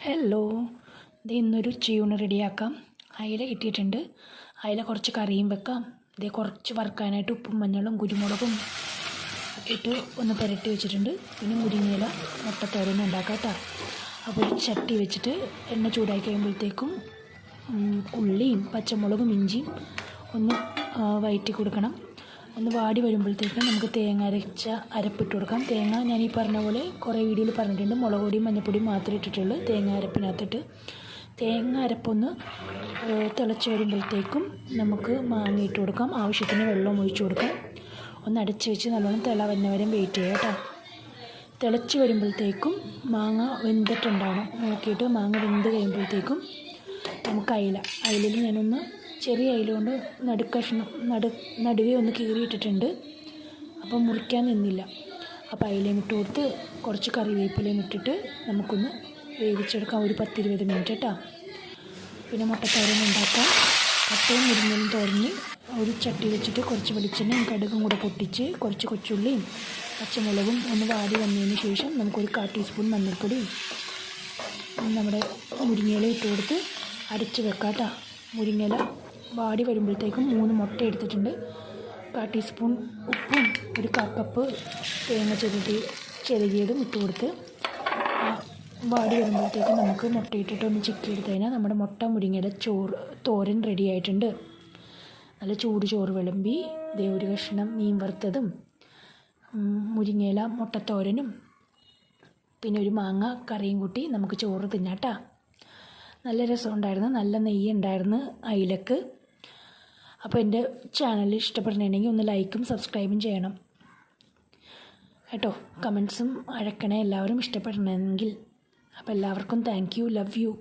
Hello, ഇത് ഇന്നൊരു ചൂണ് റെഡിയാക്കാം. അയില കിട്ടിയിട്ടുണ്ട്. അയില കുറച്ച് കറിയും വെക്കാം. ഇതേ കുറച്ച് വറുക്കാനായിട്ട് ഉപ്പും മഞ്ഞളും കുരുമുളകും ഇട്ട് ഒന്ന് പുരട്ടി വെച്ചിട്ടുണ്ട്. പിന്നെ മുരിങ്ങയില മുട്ടത്തോരൻ ഉണ്ടാക്കാം കേട്ടോ. അപ്പോൾ ഒരു ചട്ടി വെച്ചിട്ട് എണ്ണ ചൂടാക്കി കഴിയുമ്പോഴത്തേക്കും ഉള്ളിയും പച്ചമുളകും ഇഞ്ചിയും ഒന്ന് വഴറ്റി കൊടുക്കണം. ഒന്ന് വാടി വരുമ്പോഴത്തേക്കും നമുക്ക് തേങ്ങ അരച്ച അരപ്പിട്ട് കൊടുക്കാം. തേങ്ങ ഞാൻ ഈ പറഞ്ഞ പോലെ കുറേ വീഡിയോയിൽ പറഞ്ഞിട്ടുണ്ട്. മുളക് പൊടിയും മഞ്ഞൾപ്പൊടിയും മാത്രമേ ഇട്ടിട്ടുള്ളൂ. തേങ്ങ അരപ്പിനകത്തിട്ട് തേങ്ങ അരപ്പൊന്ന് തിളച്ച് വരുമ്പോഴത്തേക്കും നമുക്ക് മാങ്ങ ഇട്ട് കൊടുക്കാം. ആവശ്യത്തിന് വെള്ളം ഒഴിച്ച് കൊടുക്കാം. ഒന്ന് അടച്ച് വെച്ച് നല്ലോണം വന്നവരെ വെയിറ്റ് ചെയ്യാം കേട്ടോ. തിളച്ച് വരുമ്പോഴത്തേക്കും മാങ്ങ വെന്തിട്ടുണ്ടാവണം നോക്കിയിട്ട്. മാങ്ങ വെന്ത് കഴിയുമ്പോഴത്തേക്കും നമുക്ക് അയിലയിൽ ഞാനൊന്ന് ചെറിയ അയില കൊണ്ട് നടുവേ ഒന്ന് കീറിയിട്ടിട്ടുണ്ട്. അപ്പോൾ മുറിക്കാൻ നിന്നില്ല. അപ്പോൾ അയിലയും ഇട്ട് കൊടുത്ത് കുറച്ച് കറിവേപ്പിലയും ഇട്ടിട്ട് നമുക്കൊന്ന് വേവിച്ചെടുക്കാം. ഒരു 10-20 മിനിറ്റ് കേട്ടോ. പിന്നെ മുട്ടത്തോരൻ ഉണ്ടാക്കാം. മുട്ടയും മുരിങ്ങലും തോരഞ്ഞ് ഒരു ചട്ടി വെച്ചിട്ട് കുറച്ച് വെളിച്ചെണ്ണയും കടുകും കൂടെ പൊട്ടിച്ച് കുറച്ച് കൊച്ചുള്ളിയും പച്ചമുളകും ഒന്ന് വാടി വന്നതിന് ശേഷം നമുക്കൊരു 1/4 ടീസ്പൂൺ മഞ്ഞൾപ്പൊടിയും നമ്മുടെ മുരിങ്ങയില ഇട്ട് കൊടുത്ത് അരച്ച് വെക്കാം കേട്ടോ. മുരിങ്ങയില വാടി വരുമ്പോഴത്തേക്കും 3 മുട്ട എടുത്തിട്ടുണ്ട്. 1/4 ടീസ്പൂൺ ഉപ്പും ഒരു 1/4 കപ്പ് തേങ്ങ ചെറുകിയതും ഇട്ട് കൊടുത്ത് വാടി വരുമ്പോഴത്തേക്കും നമുക്ക് മുട്ടയിട്ടിട്ട് ഒന്ന് ചിക്കി എടുത്ത് കഴിഞ്ഞാൽ നമ്മുടെ മുട്ട മുരിങ്ങയുടെ തോരൻ റെഡി ആയിട്ടുണ്ട്. നല്ല ചൂട് ചോറ് വിളമ്പി ദേ ഒരു കഷ്ണം മീൻ വറുത്തതും മുരിങ്ങയില മുട്ടത്തോരനും പിന്നെ ഒരു മാങ്ങ കറിയും കൂട്ടി നമുക്ക് ചോറ് തിന്നാട്ടാ. നല്ല രസമുണ്ടായിരുന്നു. നല്ല നെയ്യ് ഉണ്ടായിരുന്നു അയിലക്ക്. അപ്പോൾ എൻ്റെ ചാനൽ ഇഷ്ടപ്പെടണമെങ്കിൽ ഒന്ന് ലൈക്കും സബ്സ്ക്രൈബും ചെയ്യണം കേട്ടോ. കമൻസും അഴക്കണേ എല്ലാവരും ഇഷ്ടപ്പെടണമെങ്കിൽ. അപ്പോൾ എല്ലാവർക്കും താങ്ക് യു, ലവ് യു.